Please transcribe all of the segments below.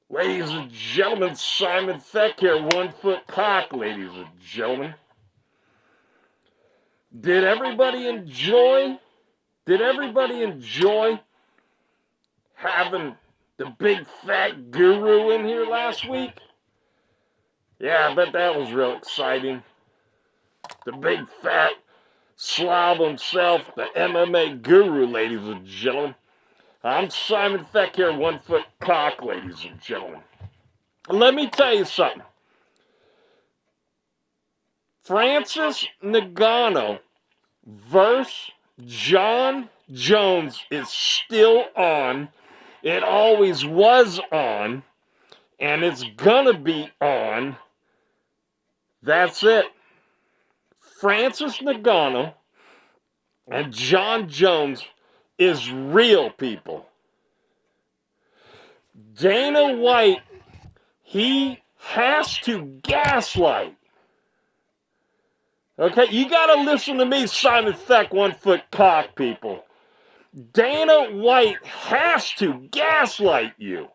Ladies and gentlemen, Simon Feck here, 1 foot cock, ladies and gentlemen. Did everybody enjoy having the big fat guru in here last week? Yeah, I bet that was real exciting. The big fat slob himself, the MMA guru, ladies and gentlemen. I'm Simon Feck here, 1 foot cock, ladies and gentlemen. Let me tell you something. Francis Ngannou versus Jon Jones is still on. It always was on, and it's gonna be on. That's it. Francis Ngannou and Jon Jones is real, people. Dana White, he has to gaslight. Okay, you gotta listen to me, Simon Feck, 1 foot cock, people. Dana White has to gaslight you.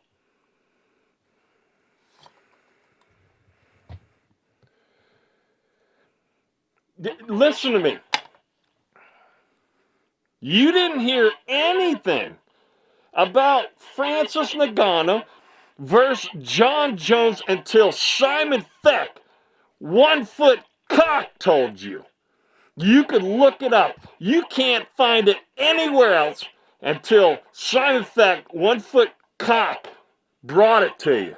Listen to me. You didn't hear anything about Francis Ngannou versus Jon Jones until Simon Feck, 1 foot cock, told you. You could look it up. You can't find it anywhere else until Simon Feck, 1 foot cock, brought it to you.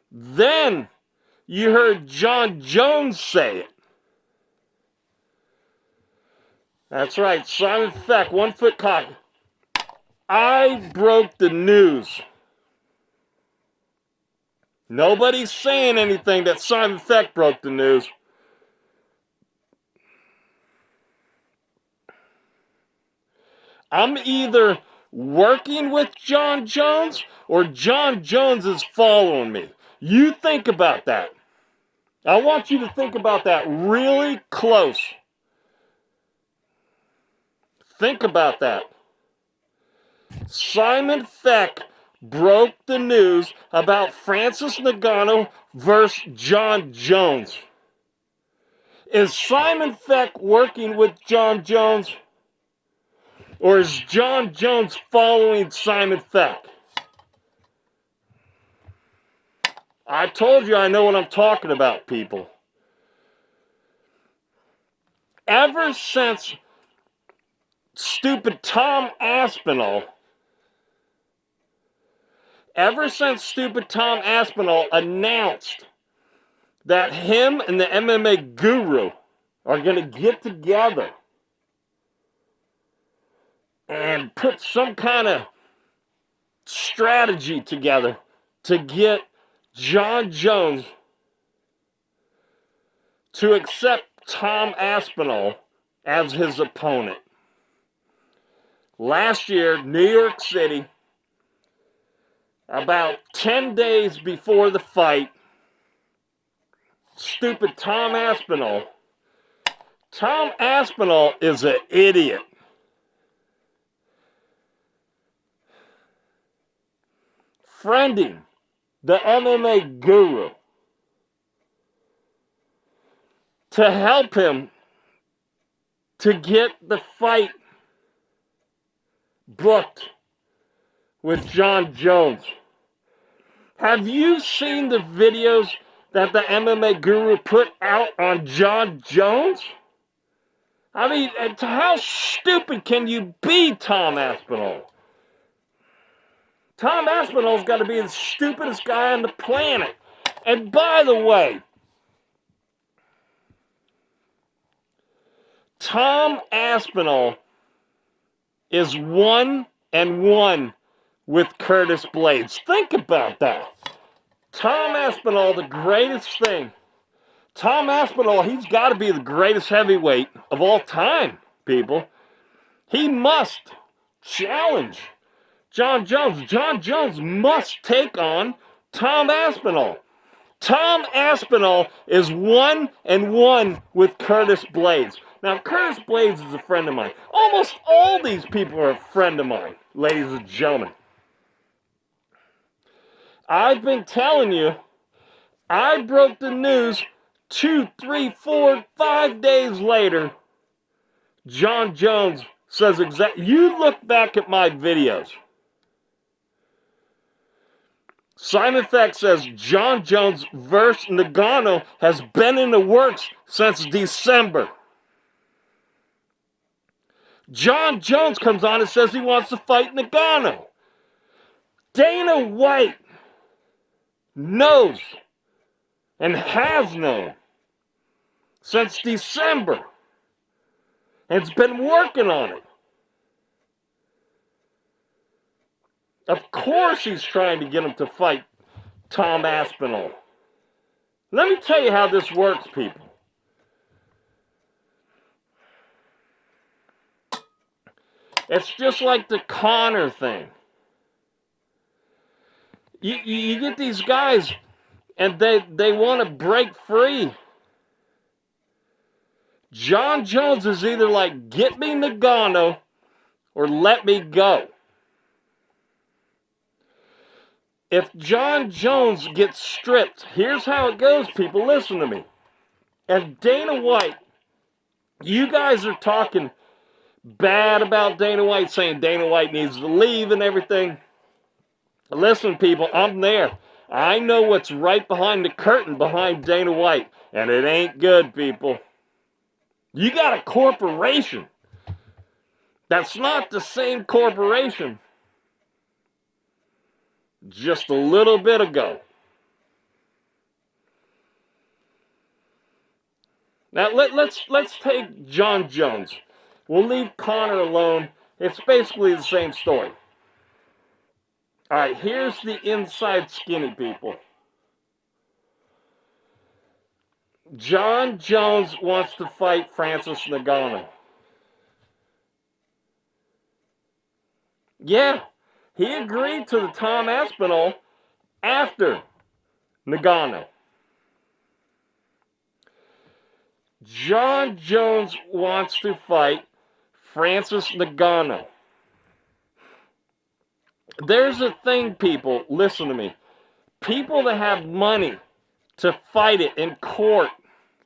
Then you heard Jon Jones say it. That's right, Simon Feck, 1 foot cock. I broke the news. Nobody's saying anything that Simon Feck broke the news. I'm either working with Jon Jones or Jon Jones is following me. You think about that. I want you to think about that really close. Think about that. Simon Feck broke the news about Francis Ngannou versus Jon Jones. Is Simon Feck working with Jon Jones? Or is Jon Jones following Simon Feck? I told you I know what I'm talking about, people. Ever since stupid Tom Aspinall announced that him and the MMA GURU are going to get together and put some kind of strategy together to get Jon Jones to accept Tom Aspinall as his opponent. Last year, New York City, about 10 days before the fight, stupid Tom Aspinall is an idiot. Friending the MMA GURU to help him to get the fight booked with Jon Jones. Have you seen the videos that the MMA GURU put out on Jon Jones? I mean, how stupid can you be, Tom Aspinall? Tom Aspinall's got to be the stupidest guy on the planet. And by the way, Tom Aspinall is 1-1 with Curtis Blaydes. Think about that. Tom Aspinall, the greatest thing. Tom Aspinall, he's got to be the greatest heavyweight of all time, people. He must challenge Jon Jones. Jon Jones must take on Tom Aspinall. Tom Aspinall is 1-1 with Curtis Blaydes. Now, Curtis Blaydes is a friend of mine. Almost all these people are a friend of mine, ladies and gentlemen. I've been telling you, I broke the news 2, 3, 4, 5 days later. Jon Jones says exactly. You look back at my videos. Simon Feck says Jon Jones versus Ngannou has been in the works since December. Jon Jones comes on and says he wants to fight Ngannou. Dana White knows and has known since December and has been working on it. Of course he's trying to get him to fight Tom Aspinall. Let me tell you how this works, people. It's just like the Conor thing. You get these guys and they want to break free. Jon Jones is either like, get me Ngannou or let me go. If Jon Jones gets stripped, here's how it goes, people. Listen to me. And Dana White, you guys are talking bad about Dana White, saying Dana White needs to leave and everything. Listen, people, I'm there. I know what's right behind the curtain behind Dana White, and it ain't good, people. You got a corporation that's not the same corporation just a little bit ago. Now, let's take Jon Jones. We'll leave Conor alone. It's basically the same story. All right, here's the inside skinny, people. Jon Jones wants to fight Francis Ngannou. Yeah, he agreed to the Tom Aspinall after Ngannou. Jon Jones wants to fight Francis Ngannou. There's a thing, people, listen to me. People that have money to fight it in court,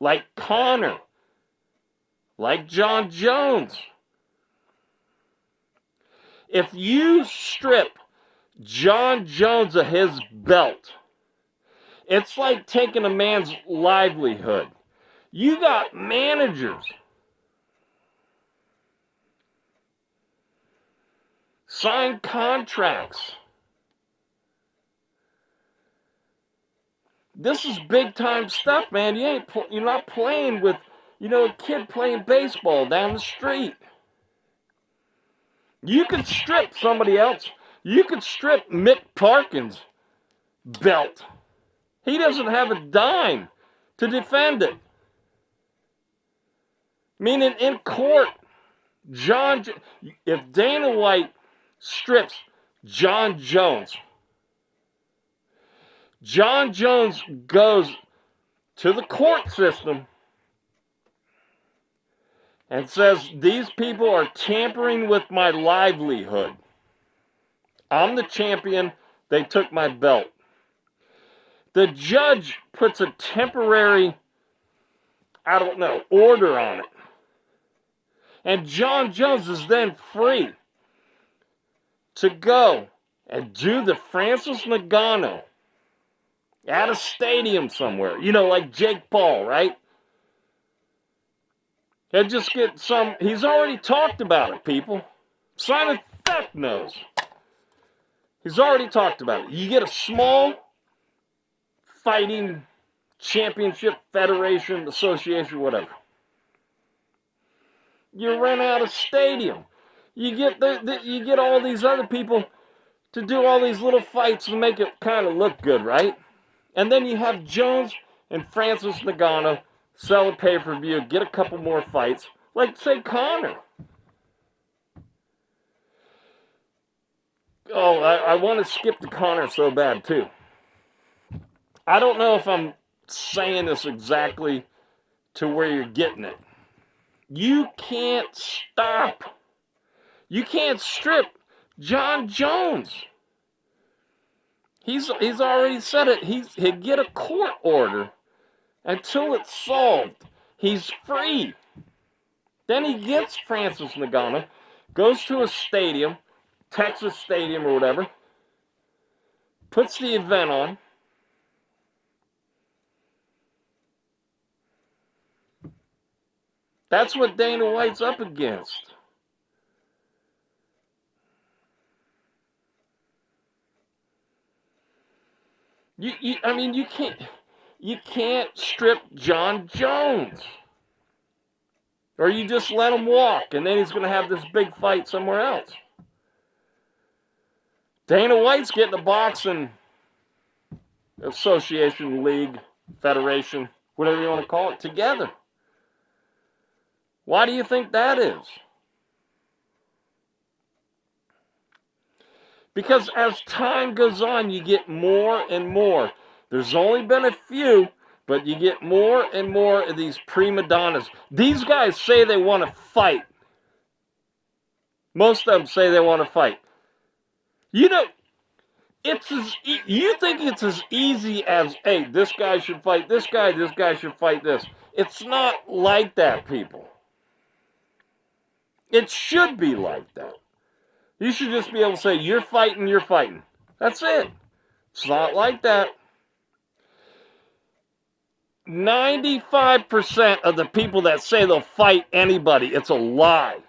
like Conor, like Jon Jones. If you strip Jon Jones of his belt, it's like taking a man's livelihood. You got managers, signed contracts. This is big time stuff, man. You're not playing with, a kid playing baseball down the street. You could strip somebody else. You could strip Mick Parkin's belt. He doesn't have a dime to defend it. Meaning in court, if Dana White strips Jon Jones, Jon Jones goes to the court system and says, these people are tampering with my livelihood. I'm the champion. They took my belt. The judge puts a temporary, order on it. And Jon Jones is then free to go and do the Francis Ngannou at a stadium somewhere. Like Jake Paul, right? He'll just get he's already talked about it, people. Simon Feck knows. He's already talked about it. You get a small fighting championship, federation, association, whatever. You rent out a stadium. You get all these other people to do all these little fights and make it kind of look good, right? And then you have Jones and Francis Ngannou sell a pay-per-view, get a couple more fights, like, say, Conor. Oh, I want to skip to Conor so bad, too. I don't know if I'm saying this exactly to where you're getting it. You can't stop. You can't strip Jon Jones. He's already said it. He'd get a court order until it's solved. He's free. Then he gets Francis Ngannou, goes to a stadium, Texas Stadium or whatever, puts the event on. That's what Dana White's up against. You can't strip Jon Jones. Or you just let him walk, and then he's going to have this big fight somewhere else. Dana White's getting a boxing association, league, federation, whatever you want to call it, together. Why do you think that is? Because as time goes on, you get more and more. There's only been a few, but you get more and more of these prima donnas. These guys say they want to fight. Most of them say they want to fight. You know, you think it's as easy as, hey, this guy should fight this guy should fight this. It's not like that, people. It should be like that. You should just be able to say, you're fighting, you're fighting. That's it. It's not like that. 95% of the people that say they'll fight anybody, it's a lie.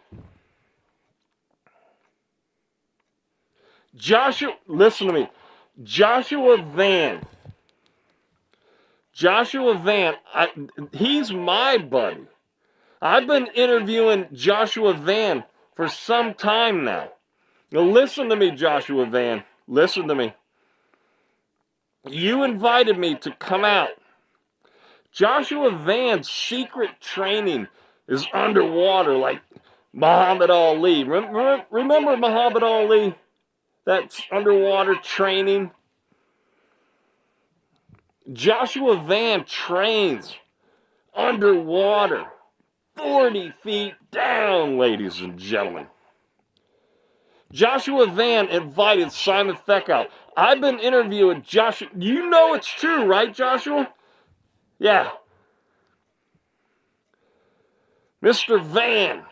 Listen to me. Joshua Van, he's my buddy. I've been interviewing Joshua Van for some time now. Now listen to me, Joshua Van. Listen to me. You invited me to come out. Joshua Van's secret training is underwater like Muhammad Ali. Remember Muhammad Ali? That's underwater training. Joshua Van trains underwater, 40 feet down, ladies and gentlemen. Joshua Van invited Simon Feck out. I've been interviewing Joshua. You know it's true, right, Joshua? Yeah. Mr. Van.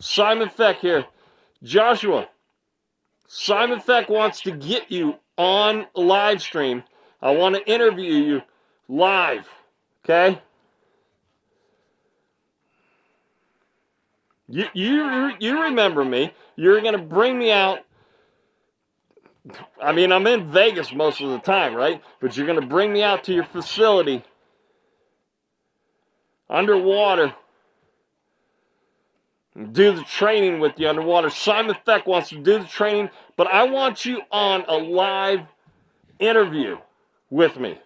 Simon Feck here. Joshua, Simon Feck wants to get you on live stream. I want to interview you live, okay? You remember me. You're going to bring me out. I mean, I'm in Vegas most of the time, right? But you're going to bring me out to your facility underwater. Do the training with you underwater. Simon Feck wants to do the training, but I want you on a live interview with me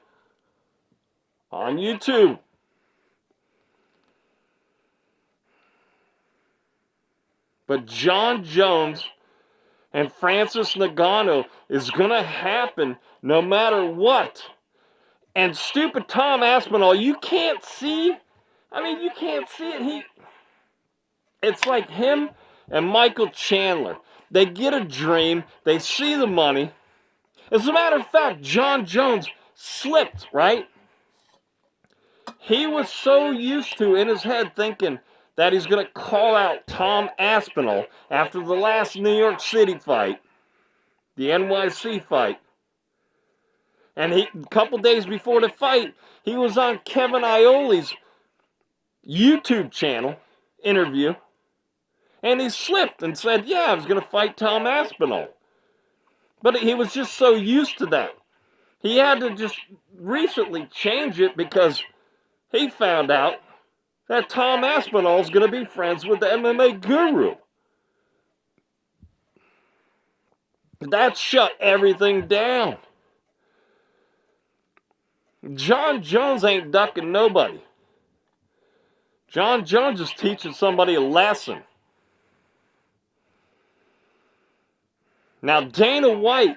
on YouTube. But Jon Jones and Francis Ngannou is going to happen no matter what. And stupid Tom Aspinall, you can't see. I mean, you can't see it. It's like him and Michael Chandler. They get a dream. They see the money. As a matter of fact, Jon Jones slipped, right? He was so used to, in his head, thinking that he's going to call out Tom Aspinall after the last New York City fight, the NYC fight. And a couple days before the fight, he was on Kevin Iole's YouTube channel interview. And he slipped and said, yeah, I was going to fight Tom Aspinall. But he was just so used to that. He had to just recently change it because he found out that Tom Aspinall is going to be friends with the MMA GURU. That shut everything down. Jon Jones ain't ducking nobody. Jon Jones is teaching somebody a lesson. Now, Dana White,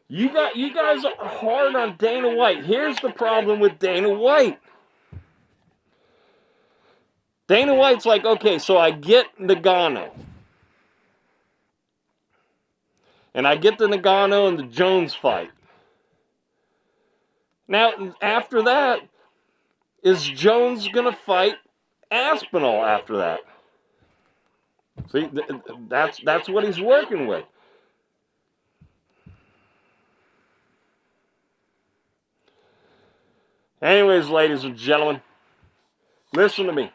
you guys are hard on Dana White. Here's the problem with Dana White. Dana White's like, okay, so I get Ngannou. And I get the Ngannou and the Jones fight. Now, after that, is Jones going to fight Aspinall after that? See, that's what he's working with. Anyways, ladies and gentlemen, listen to me.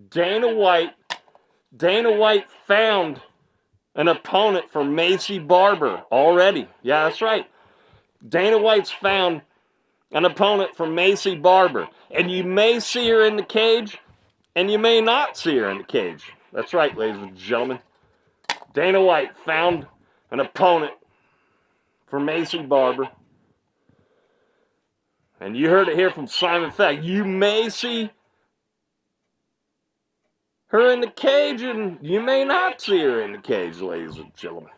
Dana White found an opponent for Maycee Barber already. Yeah, that's right. Dana White's found an opponent for Maycee Barber. And you may see her in the cage, and you may not see her in the cage. That's right, ladies and gentlemen. Dana White found an opponent for Maycee Barber. And you heard it here from Simon Feck. You may see her in the cage, and you may not see her in the cage, ladies and gentlemen.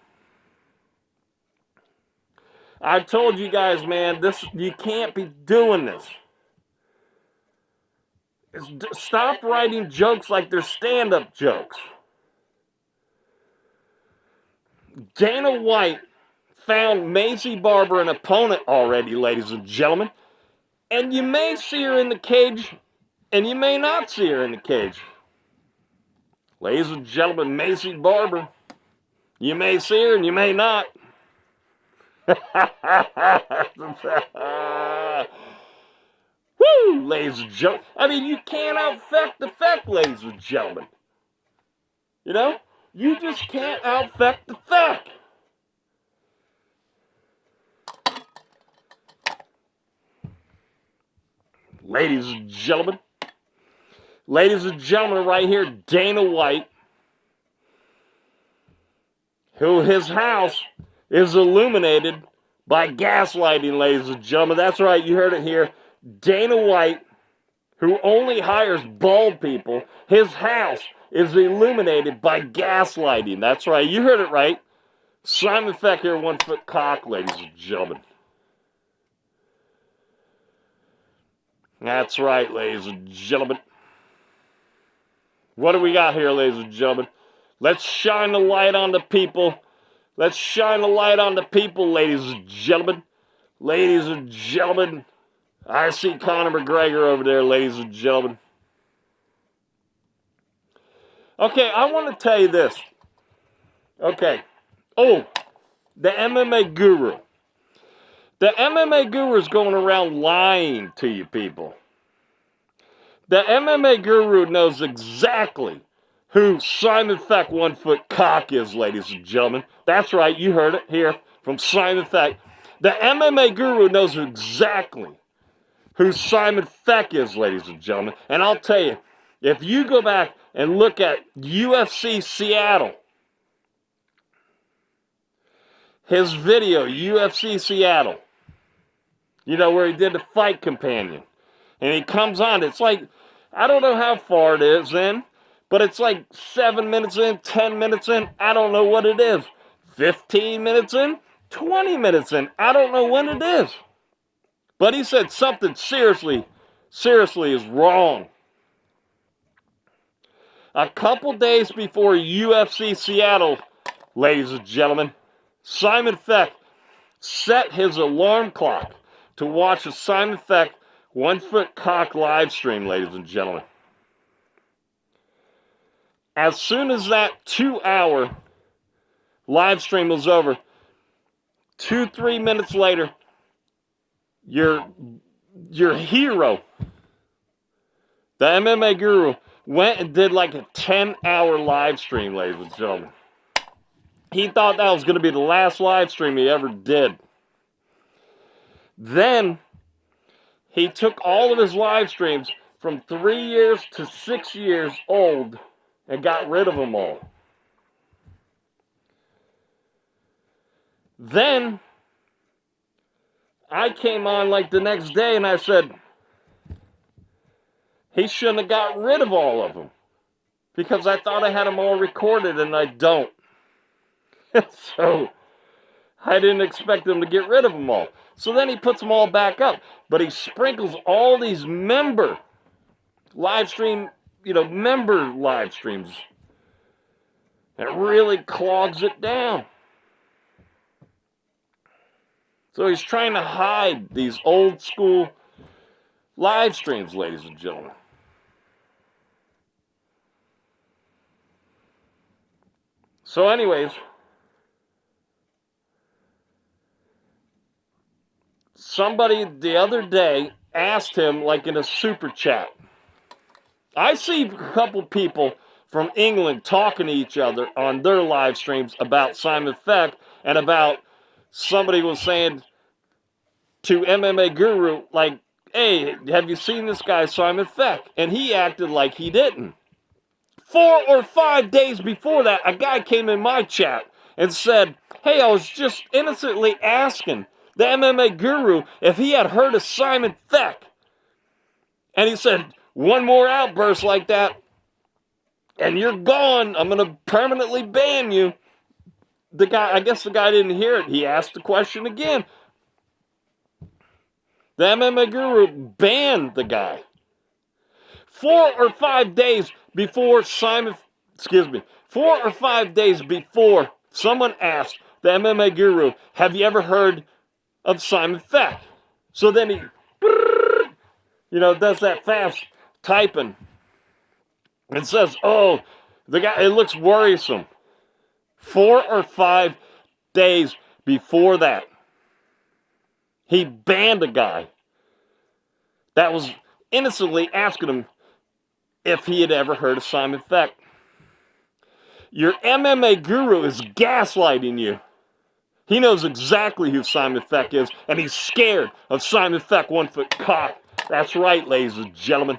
I told you guys, man, you can't be doing this. Stop writing jokes like they're stand-up jokes. Dana White found Maycee Barber an opponent already, ladies and gentlemen. And you may see her in the cage, and you may not see her in the cage. Ladies and gentlemen, Maycee Barber, you may see her and you may not. Woo, ladies and gentlemen. I mean, you can't out-feck the feck, ladies and gentlemen. You know? You just can't out-feck the feck. Ladies and gentlemen. Ladies and gentlemen, right here, Dana White, who his house is illuminated by gaslighting, ladies and gentlemen. That's right, you heard it here. Dana White, who only hires bald people, his house is illuminated by gaslighting. That's right, you heard it right. Simon Feck here, 1 foot cock, ladies and gentlemen. That's right, ladies and gentlemen. What do we got here, ladies and gentlemen? Let's shine the light on the people. Let's shine the light on the people, ladies and gentlemen. Ladies and gentlemen, I see Conor McGregor over there, ladies and gentlemen. Okay, I want to tell you this. Okay. Oh, the MMA guru. The MMA guru is going around lying to you people. The MMA guru knows exactly who Simon Feck 1 foot cock is, ladies and gentlemen. That's right, you heard it here from Simon Feck. The MMA guru knows exactly who Simon Feck is, ladies and gentlemen. And I'll tell you, if you go back and look at UFC Seattle, his video, UFC Seattle, you know, where he did the fight companion. And he comes on, it's like, I don't know how far it is in, but it's like 7 minutes in, 10 minutes in, I don't know what it is. 15 minutes in, 20 minutes in, I don't know when it is. But he said something seriously is wrong. A couple days before UFC Seattle, ladies and gentlemen, Simon Feck set his alarm clock to watch a Simon Feck 1 foot cock live stream, ladies and gentlemen. As soon as that 2-hour live stream was over, 2-3 minutes later, your hero, the MMA guru, went and did like a 10-hour live stream, ladies and gentlemen. He thought that was going to be the last live stream he ever did. Then he took all of his live streams from 3 years to 6 years old and got rid of them all. Then I came on like the next day and I said, he shouldn't have got rid of all of them because I thought I had them all recorded and I don't. So I didn't expect him to get rid of them all. So then he puts them all back up. But he sprinkles all these member live streams. It really clogs it down. So he's trying to hide these old school live streams, ladies and gentlemen. So anyways, somebody the other day asked him, like in a super chat. I see a couple people from England talking to each other on their live streams about Simon Feck, and about somebody was saying to MMA Guru, like, hey, have you seen this guy Simon Feck? And he acted like he didn't. 4 or 5 days before that, a guy came in my chat and said, hey, I was just innocently asking the MMA Guru if he had heard of Simon Feck. And he said, one more outburst like that, and you're gone. I'm going to permanently ban you. The guy, I guess the guy didn't hear it. He asked the question again. The MMA Guru banned the guy. 4 or 5 days before 4 or 5 days before someone asked the MMA Guru, have you ever heard of Simon Feck? So then he, does that fast typing and says, oh, the guy, it looks worrisome. 4 or 5 days before that, he banned a guy that was innocently asking him if he had ever heard of Simon Feck. Your MMA Guru is gaslighting you. He knows exactly who Simon Feck is, and he's scared of Simon Feck 1 foot cock. That's right, ladies and gentlemen.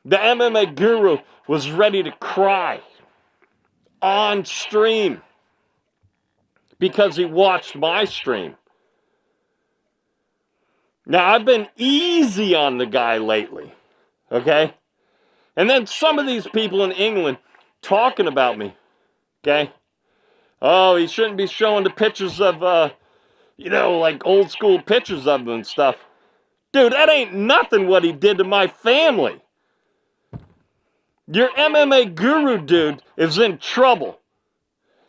The MMA Guru was ready to cry on stream because he watched my stream. Now, I've been easy on the guy lately, okay? And then some of these people in England talking about me, okay? Oh, he shouldn't be showing the pictures of, like old school pictures of him and stuff. Dude, that ain't nothing what he did to my family. Your MMA Guru, dude, is in trouble.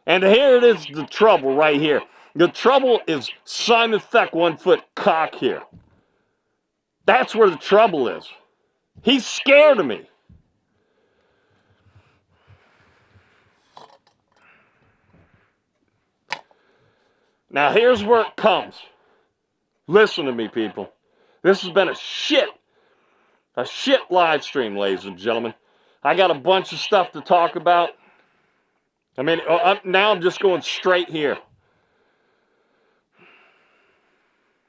And here it is, the trouble right here. The trouble is Simon Feck 1 foot cock here. That's where the trouble is. He's scared of me. Now here's where it comes. Listen to me, people. This has been a shit live stream, ladies and gentlemen. I got a bunch of stuff to talk about. I mean, now I'm just going straight here.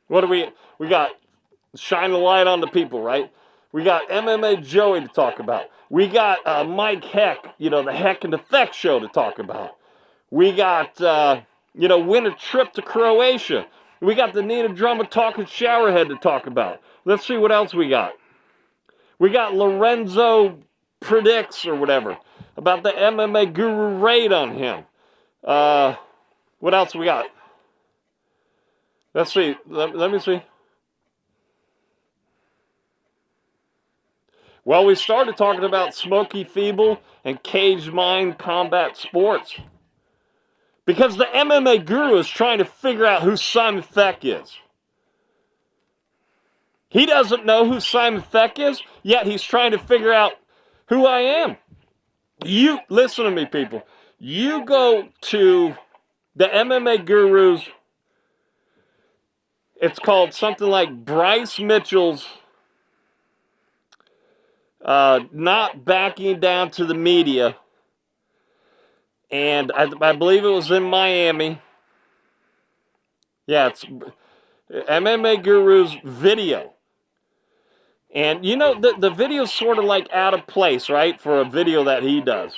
What do we got? Shine the light on the people, right? We got MMA Joey to talk about. We got Mike Heck, the Heck and the Feck show to talk about. We got, win a trip to Croatia. We got the Nina Drama talking showerhead to talk about. Let's see what else we got. We got Lorenzo predicts or whatever about the MMA Guru raid on him. What else we got? Let's see. Let me see. Well, we started talking about Smoky Feeble and Cage Mind Combat Sports. Because the MMA Guru is trying to figure out who Simon Feck is. He doesn't know who Simon Feck is, yet he's trying to figure out who I am. You, listen to me, people. You go to the MMA Guru's, it's called something like Bryce Mitchell's not backing down to the media. And I believe it was in Miami. Yeah, it's MMA Guru's video. And the video's sort of like out of place, right? For a video that he does.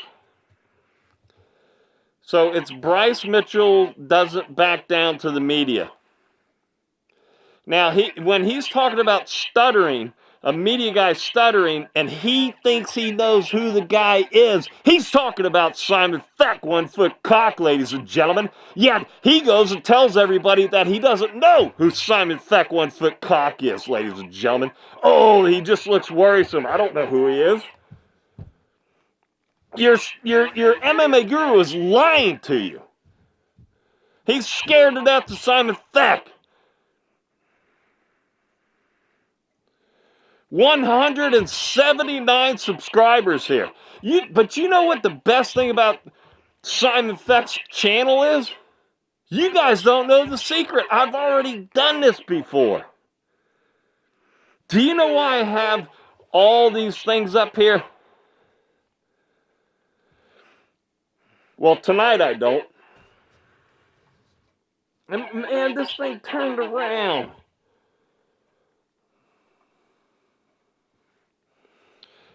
So it's Bryce Mitchell doesn't back down to the media. Now, when he's talking about stuttering, a media guy stuttering, and he thinks he knows who the guy is, he's talking about Simon Feck 1 foot cock, ladies and gentlemen. Yet he goes and tells everybody that he doesn't know who Simon Feck 1 foot cock is, ladies and gentlemen. Oh, he just looks worrisome. I don't know who he is. Your MMA Guru is lying to you. He's scared to death of Simon Feck. 179 subscribers here. But you know what the best thing about Simon Feck's channel is? You guys don't know the secret. I've already done this before. Do you know why I have all these things up here? Well, tonight I don't. And man, this thing turned around.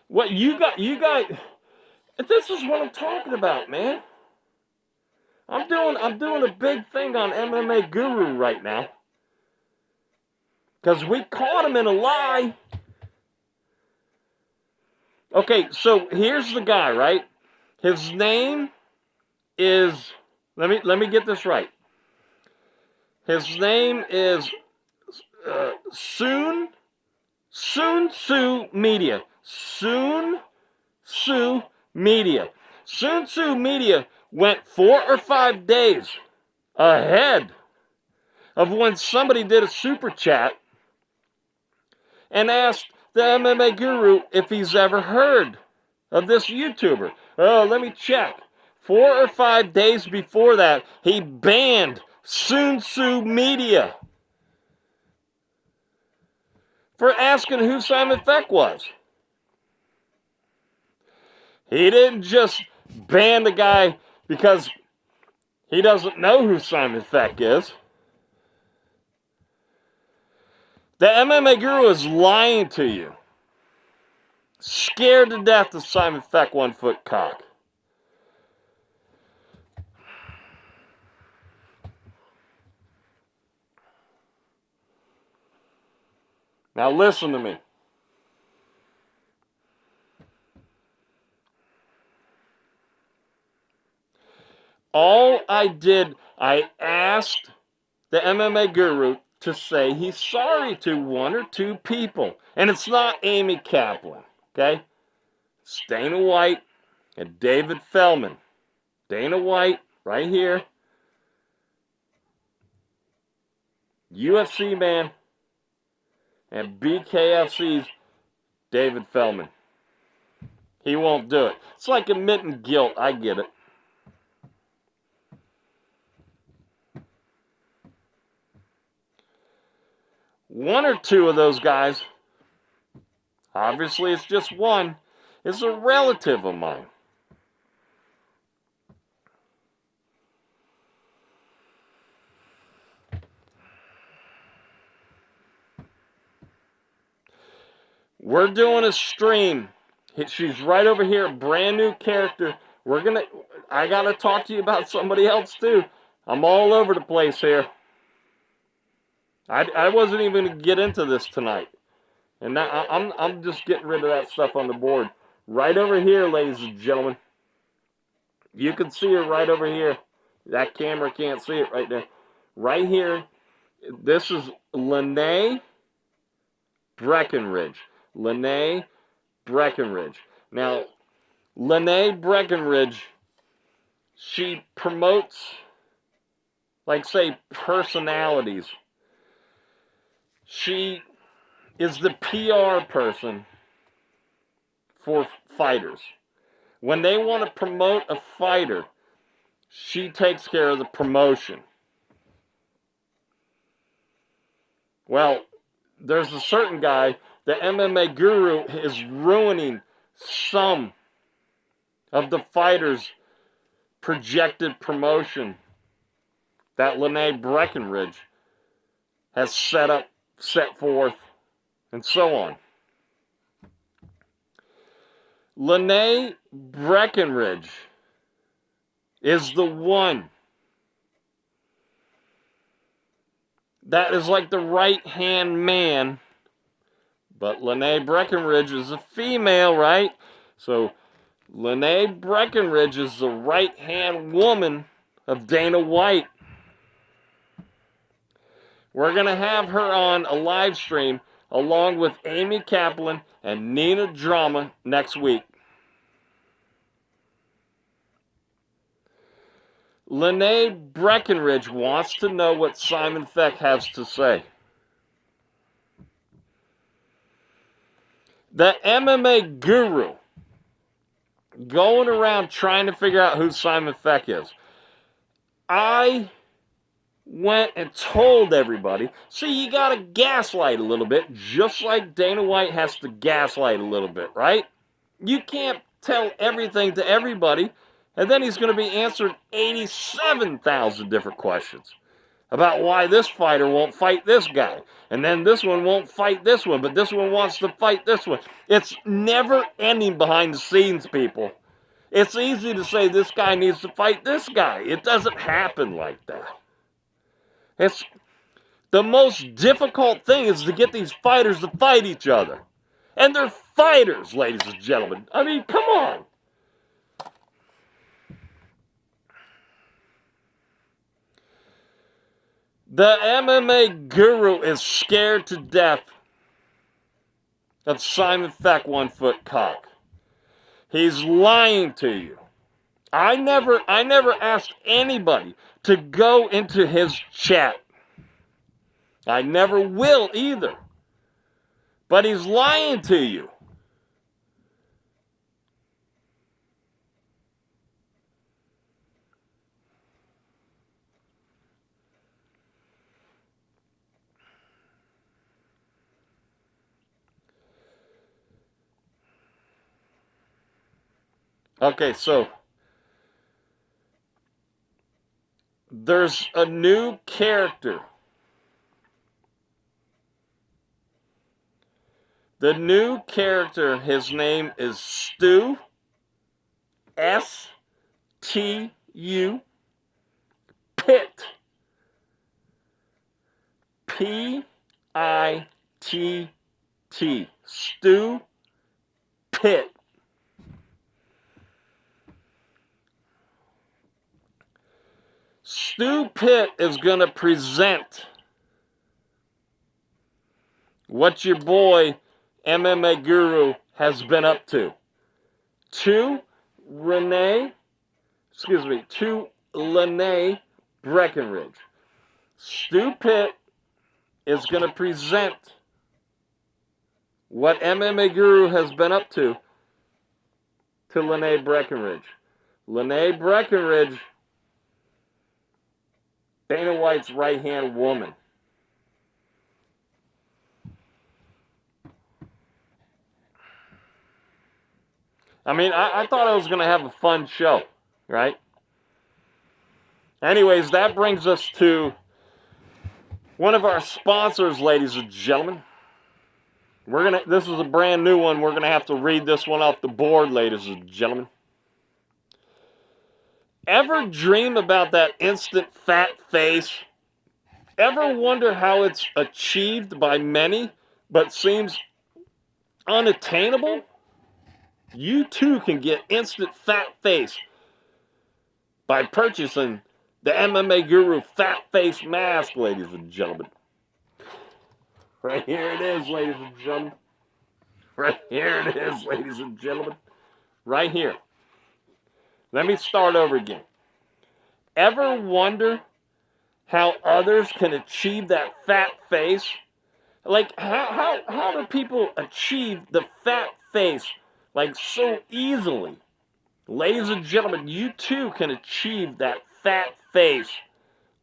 What you got, this is what I'm talking about, man. I'm doing a big thing on MMA Guru right now. Because we caught him in a lie. Okay, so here's the guy, right? His name is, let me get this right. His name is Tzu Media. Tzu Media. Tzu Media went 4 or 5 days ahead of when somebody did a super chat and asked the MMA Guru if he's ever heard of this YouTuber. Oh, let me check. 4 or 5 days before that, he banned Tzu Media for asking who Simon Feck was. He didn't just ban the guy because he doesn't know who Simon Feck is. The MMA Guru is lying to you. Scared to death of Simon Feck 1 foot cock. Now listen to me. All I did, I asked the MMA Guru to say he's sorry to 1 or 2 people. And it's not Amy Kaplan, okay? It's Dana White and David Feldman. Dana White, right here. UFC man. And BKFC's David Feldman. He won't do it. It's like admitting guilt. I get it. One or 2 of those guys, obviously it's just one, is a relative of mine. We're doing a stream. She's right over here, a brand new character. I gotta talk to you about somebody else too. I'm all over the place here. I wasn't even gonna get into this tonight. And now I'm just getting rid of that stuff on the board. Right over here, ladies and gentlemen. You can see her right over here. That camera can't see it right there. Right here, this is Lenee Breckenridge. Lenee Breckenridge. Now, Lenee Breckenridge, she promotes, like, say, personalities. She is the PR person for fighters. When they want to promote a fighter, she takes care of the promotion. Well, there's a certain guy, the MMA Guru is ruining some of the fighters' projected promotion that Lenee Breckenridge has set forth, and so on. Lenee Breckenridge is the one that is like the right-hand man, but Lenee Breckenridge is a female, right? So Lenee Breckenridge is the right-hand woman of Dana White. We're going to have her on a live stream along with Amy Kaplan and Nina Drama next week. Lenee Breckenridge wants to know what Simon Feck has to say. The MMA guru going around trying to figure out who Simon Feck is. I went and told everybody, see, you gotta gaslight a little bit, just like Dana White has to gaslight a little bit, right? You can't tell everything to everybody, and then he's going to be answering 87,000 different questions about why this fighter won't fight this guy, and then this one won't fight this one, but this one wants to fight this one. It's never ending behind the scenes, people. It's easy to say this guy needs to fight this guy. It doesn't happen like that. It's the most difficult thing is to get these fighters to fight each other. And they're fighters, ladies and gentlemen. I mean, come on. The MMA guru is scared to death of Simon Feck 1 foot cock. He's lying to you. I never asked anybody to go into his chat. I never will either. But he's lying to you. Okay, so there's a new character. The new character, his name is Stu, S-T-U, Pitt, P-I-T-T, Stu Pitt. Stu Pitt is going to present what your boy MMA Guru has been up to Lenee Breckenridge. Stu Pitt is going to present what MMA Guru has been up to Lenee Breckenridge. Lenee Breckenridge, Dana White's right-hand woman. I mean, I thought I was going to have a fun show, right? Anyways, that brings us to one of our sponsors, ladies and gentlemen. This is a brand new one. We're going to have to read this one off the board, ladies and gentlemen. Ever dream about that instant fat face? Ever wonder how it's achieved by many, but seems unattainable? You too can get instant fat face by purchasing the MMA Guru Fat Face Mask, ladies and gentlemen. Right here it is, ladies and gentlemen. Right here it is, ladies and gentlemen. Right here. Let me start over again. Ever wonder how others can achieve that fat face? Like, how do people achieve the fat face, like, so easily? Ladies and gentlemen, you too can achieve that fat face,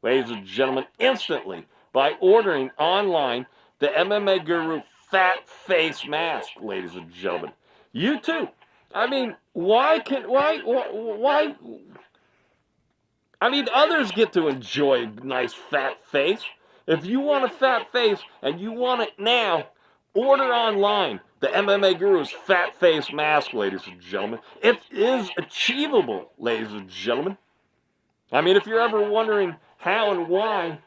ladies and gentlemen, instantly by ordering online the MMA Guru Fat Face Mask, ladies and gentlemen. You too. I mean, why? I mean, others get to enjoy a nice fat face. If you want a fat face and you want it now, order online the MMA Guru's Fat Face Mask, ladies and gentlemen. It is achievable, ladies and gentlemen. I mean, if you're ever wondering how and why,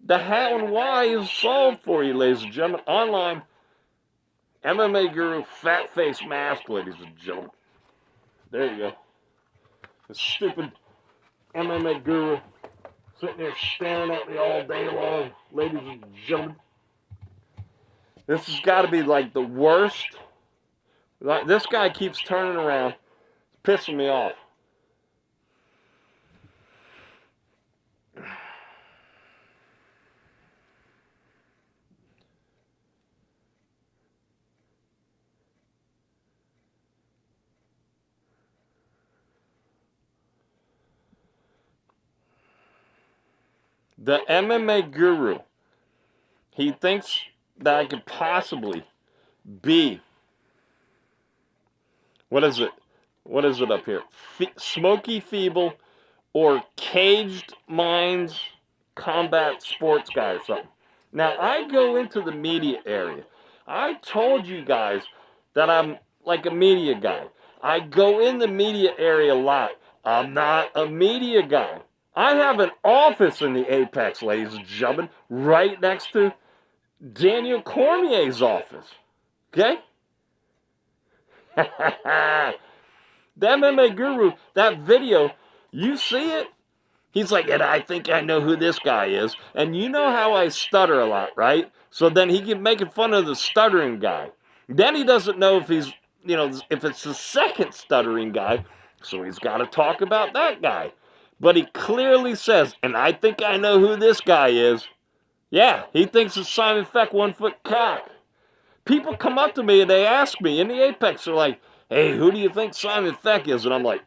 the how and why is solved for you, ladies and gentlemen. Online, MMA Guru Fat Face Mask, ladies and gentlemen. There you go. The stupid MMA Guru sitting there staring at me all day long, ladies and gentlemen. This has got to be like the worst. Like, this guy keeps turning around, pissing me off. the MMA guru, he thinks that I could possibly be, what is it? What is it up here? Smoky Feeble or Caged Minds Combat Sports Guy or something. Now, I go into the media area. I told you guys that I'm like a media guy. I go in the media area a lot. I'm not a media guy. I have an office in the Apex, ladies and gentlemen, right next to Daniel Cormier's office. Okay? The MMA Guru, that video, you see it? He's like, and I think I know who this guy is. And you know how I stutter a lot, right? So then he keep making fun of the stuttering guy. Then he doesn't know if he's, if it's the second stuttering guy. So he's got to talk about that guy. But he clearly says, and I think I know who this guy is. Yeah, he thinks it's Simon Feck, 1 foot cock. People come up to me and they ask me in the Apex, they're like, hey, who do you think Simon Feck is? And I'm like,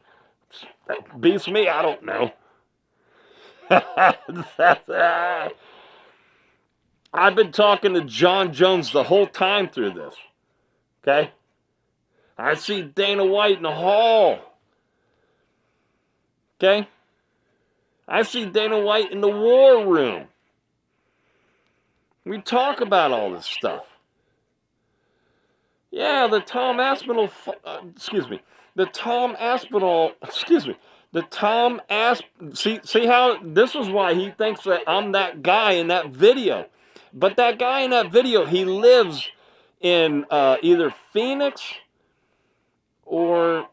that beats me, I don't know. I've been talking to Jon Jones the whole time through this. Okay? I see Dana White in the hall. Okay? I see Dana White in the war room. We talk about all this stuff. Yeah, the Tom Aspinall, see how, this is why he thinks that I'm that guy in that video. But that guy in that video, he lives in either Phoenix or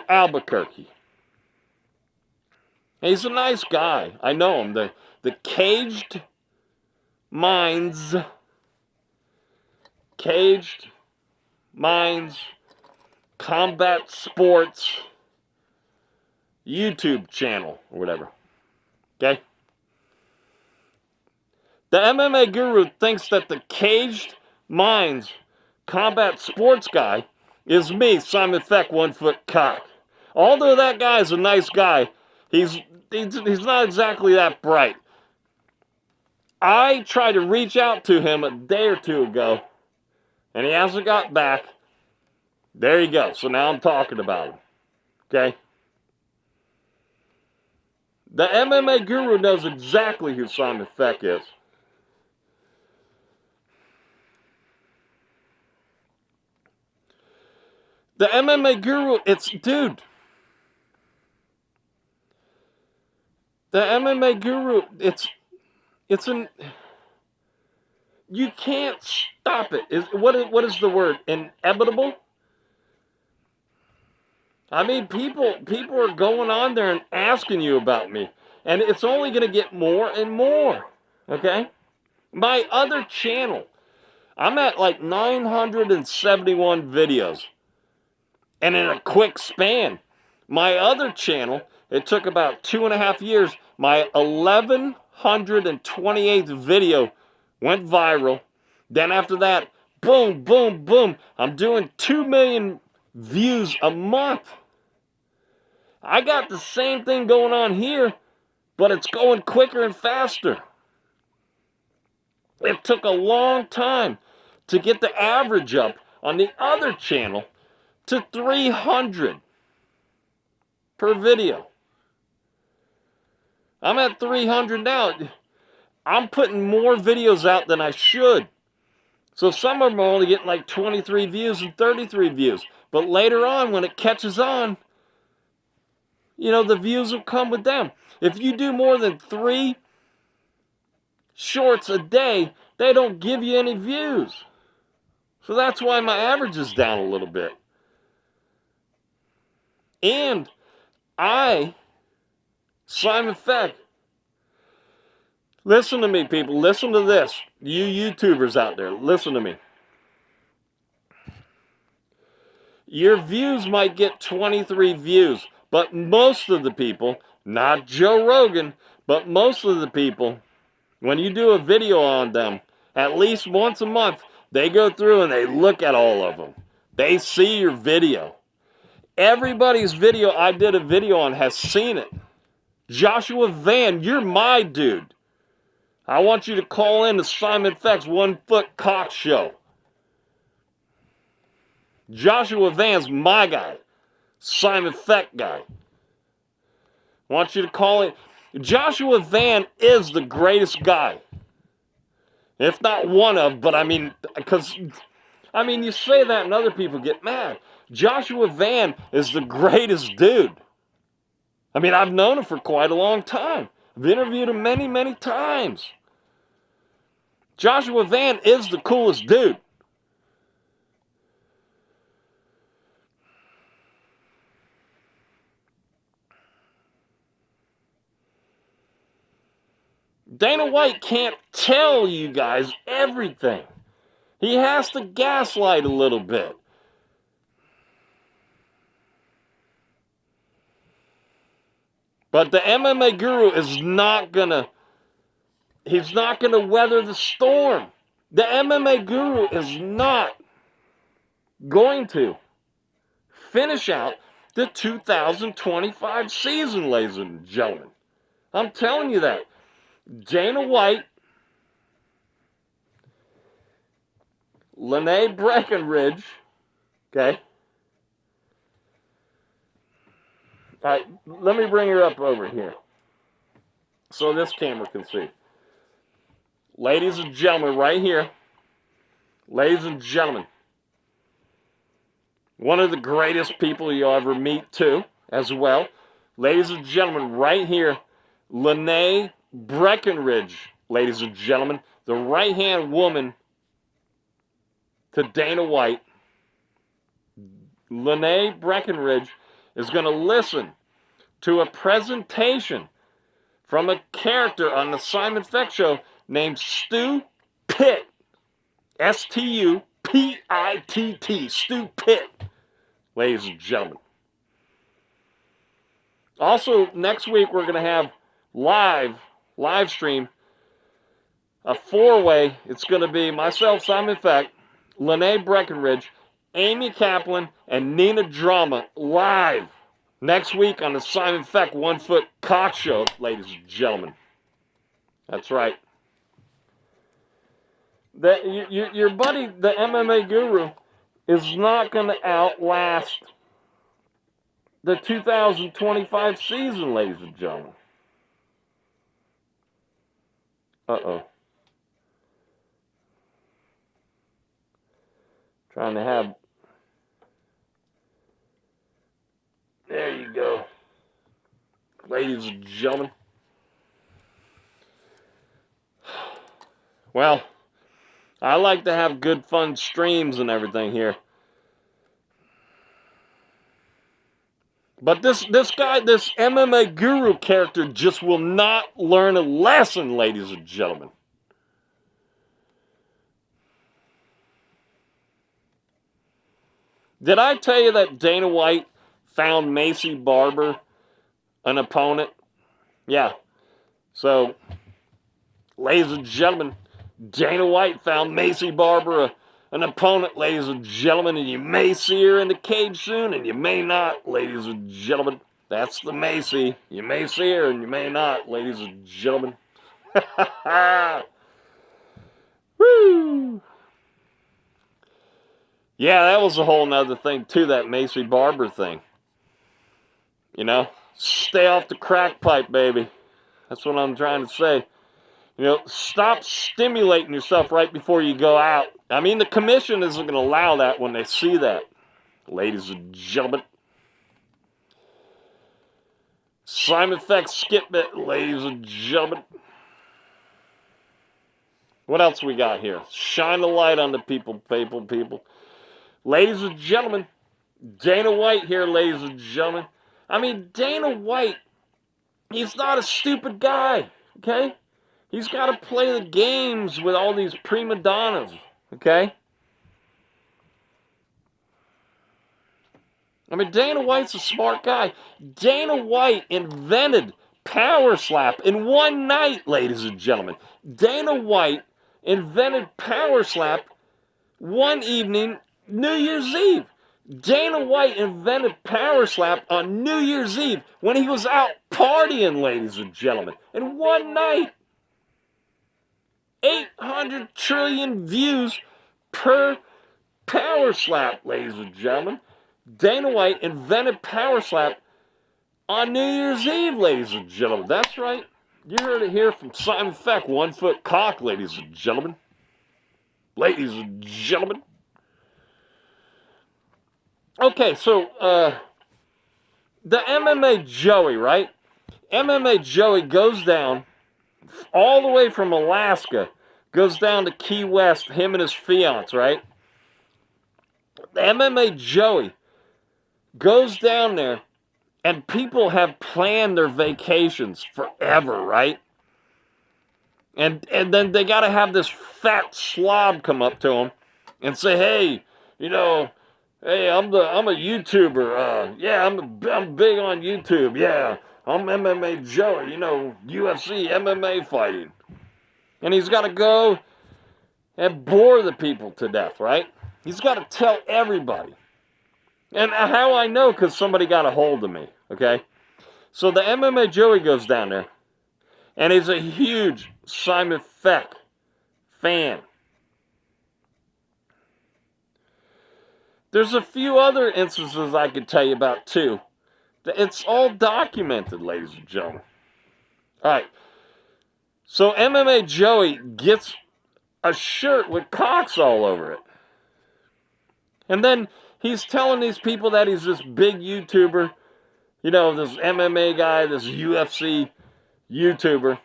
Albuquerque. He's a nice guy. I know him. The Caged Minds Combat Sports YouTube channel or whatever. Okay? The MMA Guru thinks that the Caged Minds Combat Sports guy is me, Simon Feck, 1 foot cock. Although that guy is a nice guy, he's not exactly that bright. I tried to reach out to him a day or two ago, and he hasn't got back. There you go. So now I'm talking about him. Okay? The MMA Guru knows exactly who Simon Feck is. The MMA Guru, dude. The MMA Guru, you can't stop it. What is the word? Inevitable? I mean, people are going on there and asking you about me. And it's only going to get more and more. Okay? My other channel, I'm at like 971 videos. And in a quick span. My other channel, it took about 2.5 years. My 1128th video went viral. Then after that, boom, boom, boom. I'm doing 2 million views a month. I got the same thing going on here, but it's going quicker and faster. It took a long time to get the average up on the other channel to 300 per video. I'm at 300 now. I'm putting more videos out than I should. So some of them are only getting like 23 views and 33 views. But later on, when it catches on, the views will come with them. If you do more than 3 shorts a day, they don't give you any views. So that's why my average is down a little bit. And Simon Feck, listen to me, people. Listen to this. You YouTubers out there, listen to me. Your views might get 23 views, but most of the people, not Joe Rogan, but most of the people, when you do a video on them, at least once a month, they go through and they look at all of them. They see your video. Everybody's video I did a video on has seen it. Joshua Van, you're my dude. I want you to call in to Simon Feck's 1 Foot Cock Show. Joshua Van's my guy. Simon Feck guy. I want you to call in. Joshua Van is the greatest guy. If not one of, but I mean, because, I mean, you say that and other people get mad. Joshua Van is the greatest dude. I mean, I've known him for quite a long time. I've interviewed him many, many times. Joshua Van is the coolest dude. Dana White can't tell you guys everything. He has to gaslight a little bit. But the MMA guru is not gonna, he's not gonna weather the storm. The MMA guru is not going to finish out the 2025 season, ladies and gentlemen. I'm telling you that. Dana White, Lenee Breckenridge, okay? All right, let me bring her up over here so this camera can see. Ladies and gentlemen, right here, ladies and gentlemen, one of the greatest people you'll ever meet too, as well. Ladies and gentlemen, right here, Lenee Breckenridge, ladies and gentlemen, the right-hand woman to Dana White. Lenee Breckenridge is going to listen to a presentation from a character on the Simon Feck Show named Stu Pitt. S-T-U-P-I-T-T. Stu Pitt, ladies and gentlemen. Also, next week we're going to have live stream, a 4-way. It's going to be myself, Simon Feck, Lenee Breckenridge, Amy Kaplan, and Nina Drama live next week on the Simon Feck 1 Foot Cock Show, ladies and gentlemen. That's right. Your buddy, the MMA guru, is not going to outlast the 2025 season, ladies and gentlemen. Uh-oh. Trying to have... There you go. Ladies and gentlemen. Well, I like to have good fun streams and everything here. But this guy, this MMA guru character just will not learn a lesson, ladies and gentlemen. Did I tell you that Dana White found Maycee Barber an opponent? Yeah. So, ladies and gentlemen, Dana White found Maycee Barber an opponent, ladies and gentlemen, and you may see her in the cage soon, and you may not, ladies and gentlemen. That's the Maycee. You may see her, and you may not, ladies and gentlemen. Woo! Yeah, that was a whole nother thing, too, that Maycee Barber thing. You know, stay off the crack pipe, baby. That's what I'm trying to say. You know, stop stimulating yourself right before you go out. I mean, the commission isn't going to allow that when they see that, ladies and gentlemen. Simon Feck skip it, ladies and gentlemen. What else we got here? Shine the light on the people. Ladies and gentlemen, Dana White here, ladies and gentlemen. I mean, Dana White, he's not a stupid guy, okay? He's got to play the games with all these prima donnas, okay? I mean, Dana White's a smart guy. Dana White invented Power Slap in one night, ladies and gentlemen. Dana White invented Power Slap one evening, New Year's Eve. Dana White invented Power Slap on New Year's Eve when he was out partying, ladies and gentlemen, in one night. 800 trillion views per power slap, ladies and gentlemen. Dana White invented power slap on New Year's Eve, ladies and gentlemen. That's right. You heard it here from Simon Feck, 1 foot cock, ladies and gentlemen. Ladies and gentlemen. Okay, so, the MMA Joey, right? MMA Joey goes down all the way from Alaska, goes down to Key West, him and his fiance, right? The MMA Joey goes down there, and people have planned their vacations forever, right? And then they got to have this fat slob come up to them and say, hey, hey, I'm a YouTuber. Yeah, I'm big on YouTube. Yeah, I'm MMA Joey. UFC, MMA fighting. And he's got to go and bore the people to death, right? He's got to tell everybody. And how I know, because somebody got a hold of me, okay? So the MMA Joey goes down there, and he's a huge Simon Feck fan. There's a few other instances I could tell you about, too. It's all documented, ladies and gentlemen. All right. So MMA Joey gets a shirt with cocks all over it. And then he's telling these people that he's this big YouTuber, this MMA guy, this UFC YouTuber.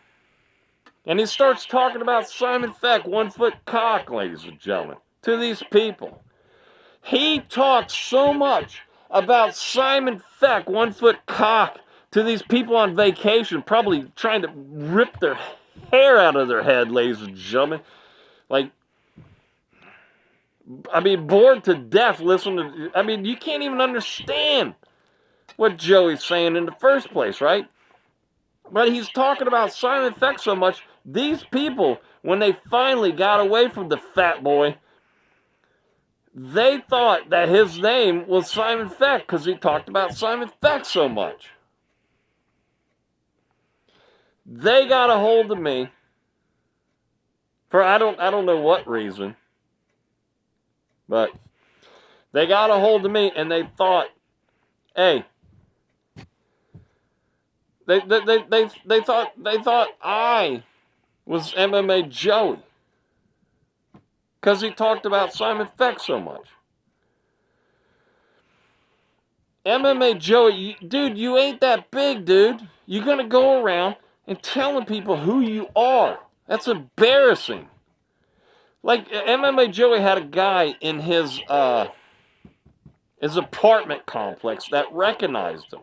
And he starts talking about Simon Feck, 1 foot cock, ladies and gentlemen, to these people. He talks so much about Simon Feck, 1 foot cock, to these people on vacation, probably trying to rip their hair out of their head, ladies and gentlemen. Bored to death listening to... you can't even understand what Joey's saying in the first place, right? But he's talking about Simon Feck so much, these people, when they finally got away from the fat boy, they thought that his name was Simon Feck because he talked about Simon Feck so much. They got a hold of me for I don't know what reason, but they got a hold of me and they thought, hey, they thought I was MMA Joey because he talked about Simon Feck so much. MMA Joey, dude, you ain't that big, dude. You're gonna go around and telling people who you are. That's embarrassing. Like, MMA Joey had a guy in his apartment complex that recognized him.